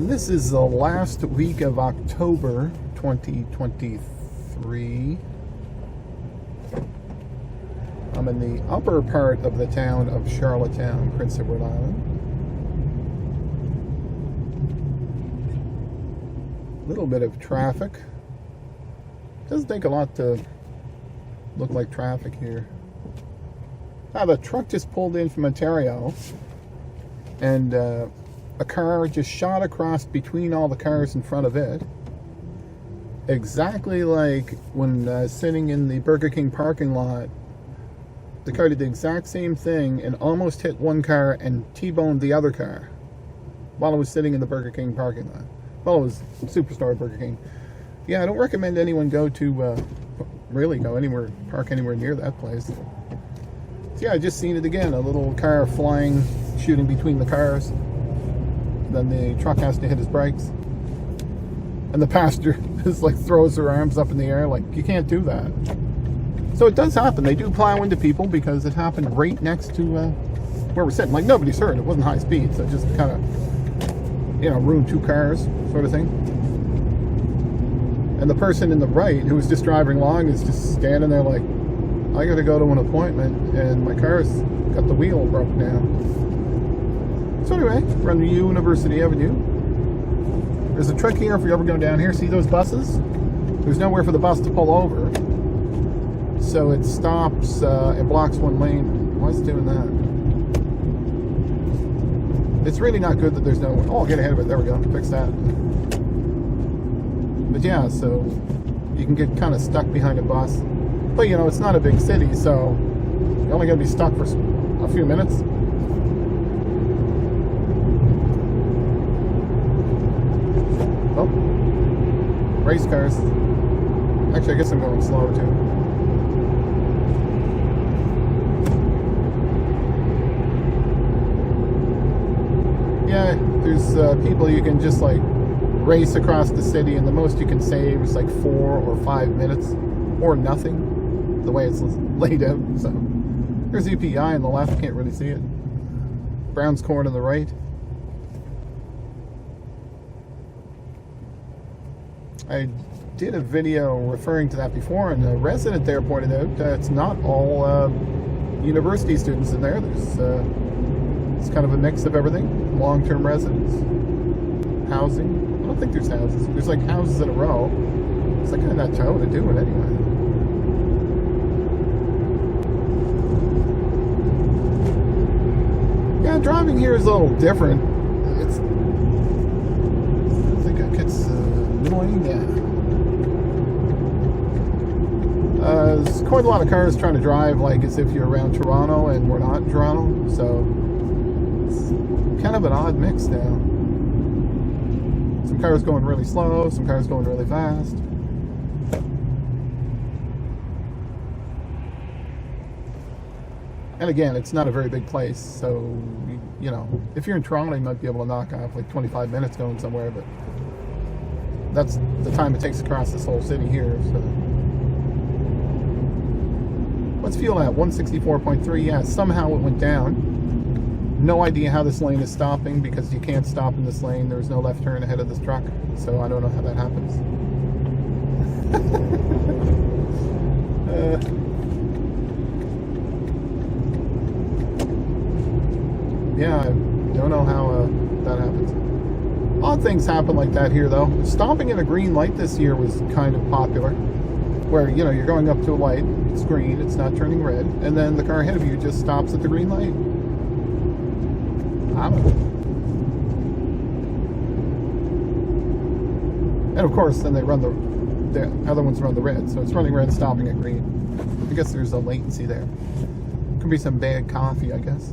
And this is the last week of October 2023. I'm in the upper part of the town of Charlottetown, Prince Edward Island. A little bit of traffic. Doesn't take a lot to look like traffic here. The truck just pulled in from Ontario, and a car just shot across between all the cars in front of it. Exactly like when sitting in the Burger King parking lot, the car did the exact same thing and almost hit one car and T-boned the other car while it was sitting in the Burger King parking lot. Well, it was Superstar Burger King. Yeah, I don't recommend anyone really go anywhere, park anywhere near that place. So yeah, I just seen it again. A little car flying, shooting between the cars. Then the truck has to hit his brakes. And the passenger just like throws her arms up in the air like, you can't do that. So it does happen. They do plow into people because it happened right next to where we're sitting. Like, nobody's hurt. It wasn't high speed. So it just kind of, ruined two cars sort of thing. And the person in the right who was just driving along is just standing there like, I got to go to an appointment and my car's got the wheel broke down. So anyway, we're on University Avenue. There's a trick here if you're ever going down here. See those buses? There's nowhere for the bus to pull over. So it stops, it blocks one lane. Why is it doing that? It's really not good that there's no... Oh, I'll get ahead of it. There we go. Fix that. But yeah, so you can get kind of stuck behind a bus. But, it's not a big city, so you're only going to be stuck for a few minutes. Oh. Race cars. Actually, I guess I'm going slow, too. Yeah, there's people you can just like race across the city, and the most you can save is like 4 or 5 minutes, or nothing, the way it's laid out. So there's UPI on the left, can't really see it. Brown's Corn on the right. I did a video referring to that before, and a resident there pointed out that it's not all university students in there. There's it's kind of a mix of everything. Long-term residents, housing. I don't think there's houses. There's like houses in a row. It's like kind of that tone to do it anyway. Yeah, driving here is a little different. I think it gets annoying. Yeah. There's quite a lot of cars trying to drive like as if you're around Toronto, and we're not in Toronto, so it's kind of an odd mix now. Some cars going really slow, some cars going really fast. And again, it's not a very big place, so if you're in Toronto, you might be able to knock off like 25 minutes going somewhere, but that's the time it takes to cross this whole city here. So what's fuel at? 164.3. Yeah, somehow it went down. No idea how this lane is stopping, because you can't stop in this lane. There's no left turn ahead of this truck, so I don't know how that happens. Yeah, I don't know how that happens. Odd things happen like that here, though. Stopping at a green light this year was kind of popular, where you're going up to a light, it's green, it's not turning red, and then the car ahead of you just stops at the green light. I don't know. And of course, then they run the other ones run the red, so it's running red, stopping at green. I guess there's a latency there. Could be some bad coffee, I guess.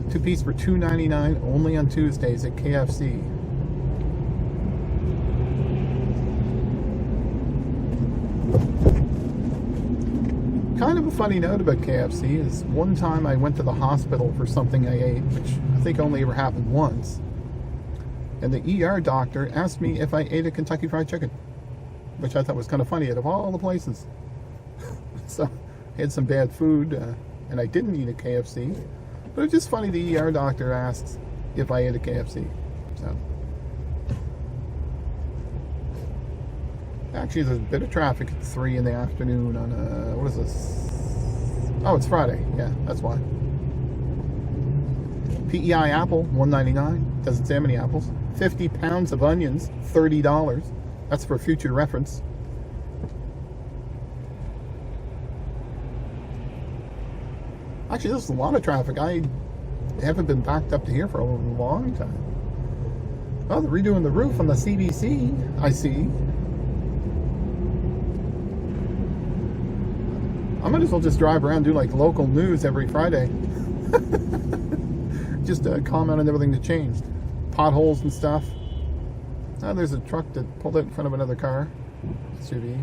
2-piece for $2.99 only on Tuesdays at KFC. Kind of a funny note about KFC is one time I went to the hospital for something I ate, which I think only ever happened once. And the ER doctor asked me if I ate a Kentucky Fried Chicken, which I thought was kind of funny out of all the places. So I had some bad food, and I didn't eat a KFC. But it's just funny the ER doctor asks if I ate a KFC. So actually, there's a bit of traffic at 3 in the afternoon on what is this? Oh, it's Friday. Yeah, that's why. PEI apple, $1.99. Doesn't say how many apples. 50 pounds of onions, $30. That's for future reference. Actually, there's a lot of traffic. I haven't been backed up to here for a long time. Oh, they're redoing the roof on the CBC, I see. I might as well just drive around and do like local news every Friday. Just comment on everything that changed. Potholes and stuff. Oh, there's a truck that pulled out in front of another car. SUV.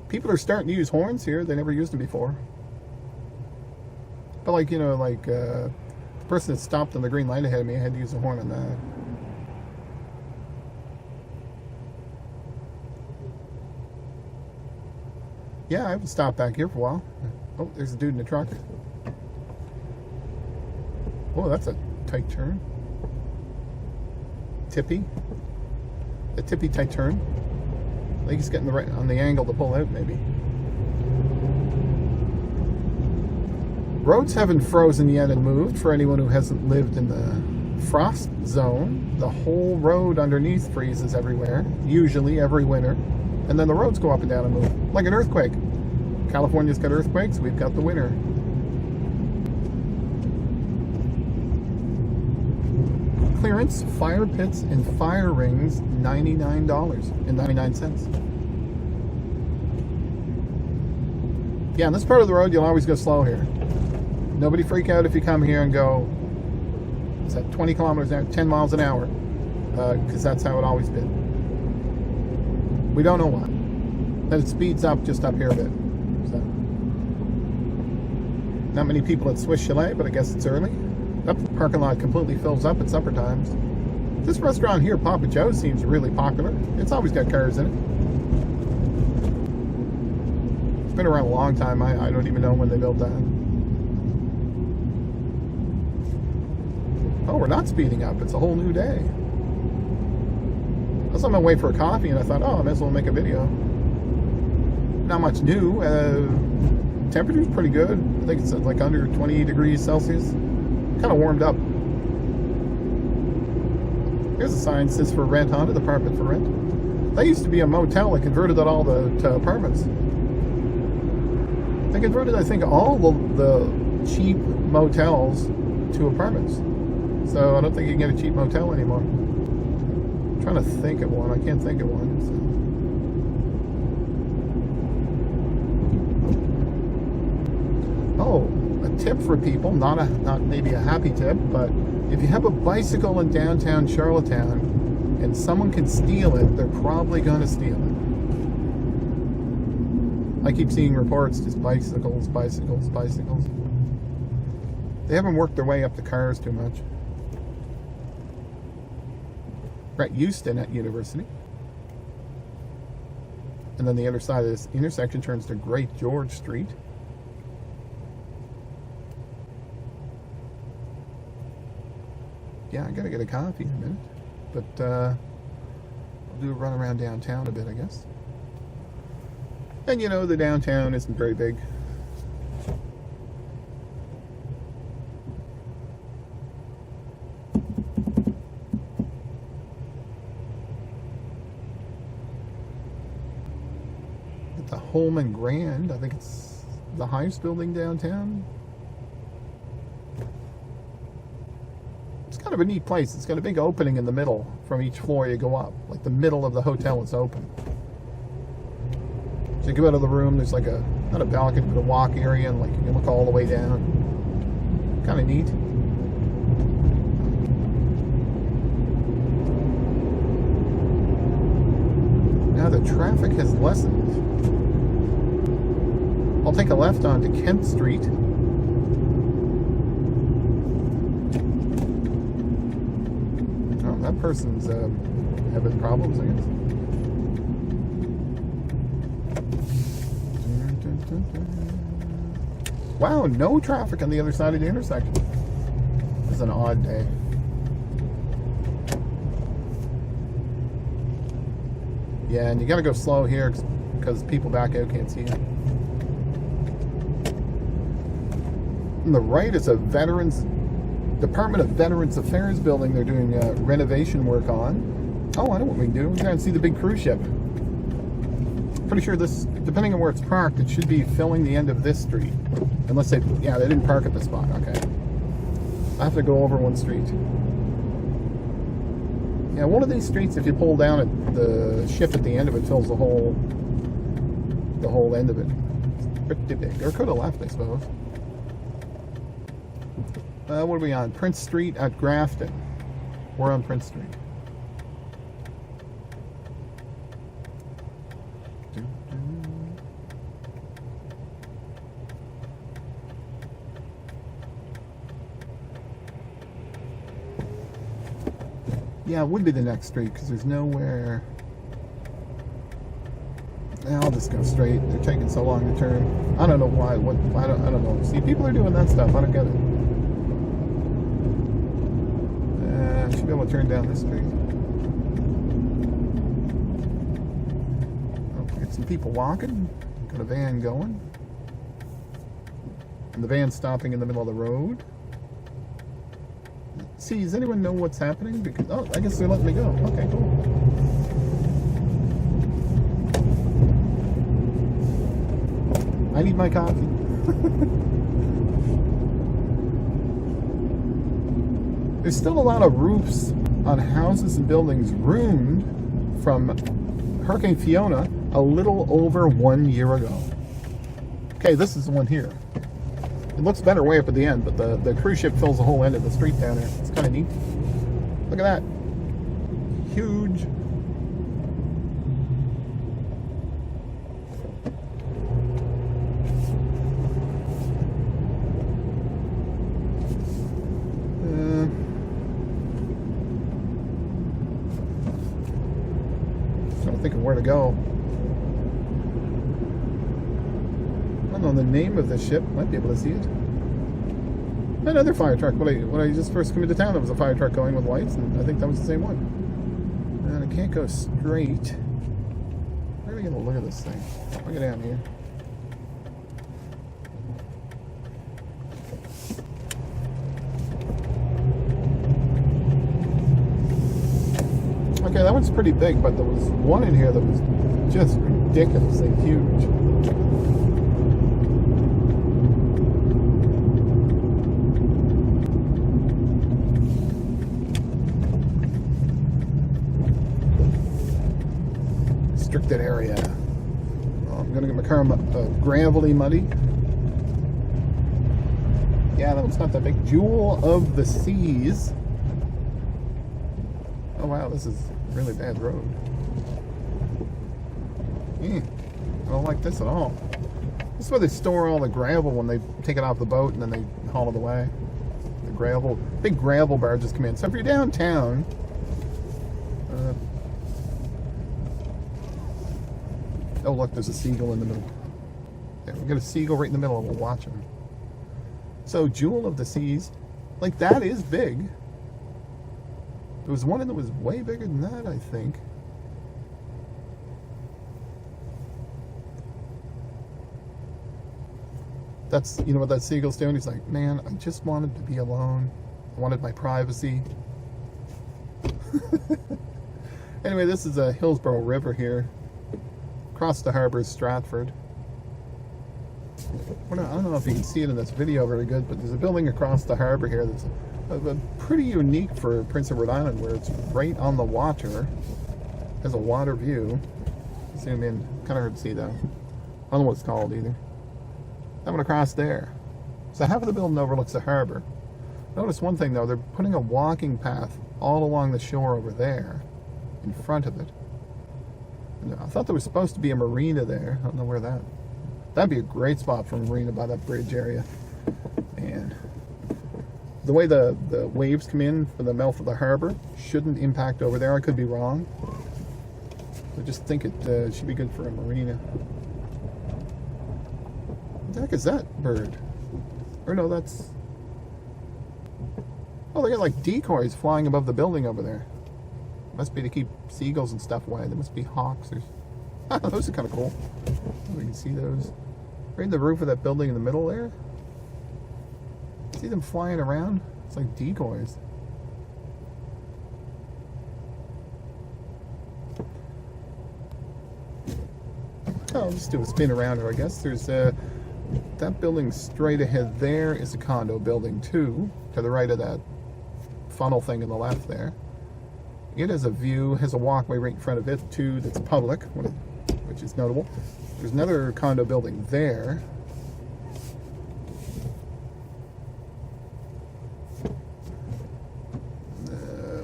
People are starting to use horns here. They never used them before. But like, you know, like the person that stopped on the green light ahead of me, I had to use a horn on that. Yeah, I haven't stopped back here for a while. Oh, there's a dude in the truck. Oh, that's a tight turn. Tippy. A tippy tight turn. I think he's getting the right on the angle to pull out, maybe. Roads haven't frozen yet and moved for anyone who hasn't lived in the frost zone. The whole road underneath freezes everywhere, usually every winter. And then the roads go up and down and move, like an earthquake. California's got earthquakes, we've got the winter. Clearance, fire pits and fire rings, $99.99. Yeah, on this part of the road, you'll always go slow here. Nobody freak out if you come here and go, is that 20 kilometers an hour, 10 miles an hour? Because that's how it always been. We don't know why. Then it speeds up just up here a bit. So, not many people at Swiss Chalet, but I guess it's early. Up the parking lot completely fills up at supper times. This restaurant here, Papa Joe's, seems really popular. It's always got cars in it. It's been around a long time. I don't even know when they built that. Oh, we're not speeding up. It's a whole new day. I was on my way for a coffee and I thought, oh, I might as well make a video. Not much new. Temperature's pretty good. I think it's like under 20 degrees Celsius. Kind of warmed up. Here's a sign that says for rent on it, apartment for rent. That used to be a motel. They converted it all to apartments. They converted, I think, all the cheap motels to apartments. So I don't think you can get a cheap motel anymore. I'm trying to think of one. I can't think of one. So. Oh, a tip for people, not maybe a happy tip, but if you have a bicycle in downtown Charlottetown and someone can steal it, they're probably going to steal it. I keep seeing reports, just bicycles. They haven't worked their way up the cars too much. We're at Houston at University. And then the other side of this intersection turns to Great George Street. Yeah, I gotta get a coffee in a minute. But I'll do a run around downtown a bit, I guess. And you know, the downtown isn't very big. At the Holman Grand, I think it's the highest building downtown. It's kind of a neat place. It's got a big opening in the middle from each floor you go up. Like the middle of the hotel is open. So you go out of the room, there's like not a balcony, but a walk area, and like you can look all the way down. Kind of neat. Now the traffic has lessened. I'll take a left onto Kent Street. Oh, that person's having problems, I guess. Wow, no traffic on the other side of the intersection. This is an odd day. Yeah, and you gotta go slow here because people back out can't see you. On the right is a Department of Veterans Affairs building they're doing renovation work on. Oh, I know what we can do. We're going to see the big cruise ship. Pretty sure this, depending on where it's parked, it should be filling the end of this street. Unless they didn't park at the spot. Okay. I have to go over one street. Yeah, one of these streets, if you pull down at the ship at the end of it, fills the whole end of it. It's pretty big. Or could have left, I suppose. What are we on? Prince Street at Grafton. We're on Prince Street. Yeah, it would be the next street because there's nowhere. I'll just go straight. They're taking so long to turn. I don't know why. I don't know. See, people are doing that stuff. I don't get it. I should be able to turn down this street. Oh, get some people walking. Got a van going. And the van's stopping in the middle of the road. See, does anyone know what's happening? Because I guess they're letting me go. Okay, cool. I need my coffee. There's still a lot of roofs on houses and buildings ruined from Hurricane Fiona a little over 1 year ago. Okay, this is the one here. It looks better way up at the end, but the cruise ship fills the whole end of the street down there. It's kind of neat. Look at that. Huge. Trying to think of where to go. I don't know the name of the ship. Might be able to see it. Another fire truck. When I just first came into town, there was a fire truck going with lights, and I think that was the same one. And I can't go straight. Where are we going to look at this thing? Look it down here. Okay, that one's pretty big, but there was one in here that was just ridiculously huge. Restricted area. Well, I'm gonna get my car gravelly muddy. Yeah, that one's not that big. Jewel of the Seas. Oh wow, this is a really bad road. I don't like this at all. This is where they store all the gravel when they take it off the boat and then they haul it away. The gravel, big gravel barges come in. So if you're downtown, oh look, there's a seagull in the middle. Yeah, we got a seagull right in the middle and we'll watch him. So Jewel of the Seas, like that is big. There was one that was way bigger than that, I think. That's, you know what that seagull's doing? He's like, man, I just wanted to be alone. I wanted my privacy. Anyway, this is a Hillsborough River here. Across the harbor is Stratford. I don't know if you can see it in this video very good, but there's a building across the harbor here that's pretty unique for Prince Edward Island, where it's right on the water. Has a water view. Zoom in. Kind of hard to see though. I don't know what it's called either. That one across there. So half of the building overlooks the harbor. Notice one thing though, they're putting a walking path all along the shore over there, in front of it. And I thought there was supposed to be a marina there. I don't know where that'd be a great spot for a marina by that bridge area. And the way the waves come in from the mouth of the harbor shouldn't impact over there. I could be wrong. I just think it should be good for a marina. What the heck is that bird? Or no, that's... Oh, they got like decoys flying above the building over there. Must be to keep seagulls and stuff away. There must be hawks or... Those are kind of cool. We can see those. Right in the roof of that building in the middle there. See them flying around? It's like decoys. Oh, let's do a spin around her, I guess. There's that building straight ahead there is a condo building too, to the right of that funnel thing in the left there. It has a view, has a walkway right in front of it too that's public, which is notable. There's another condo building there.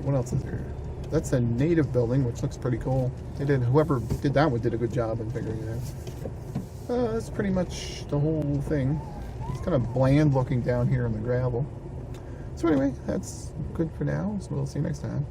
What else is there? That's a native building, which looks pretty cool. Whoever did that one did a good job in figuring it out. That's pretty much the whole thing. It's kind of bland looking down here on the gravel. So anyway, that's good for now. So we'll see you next time.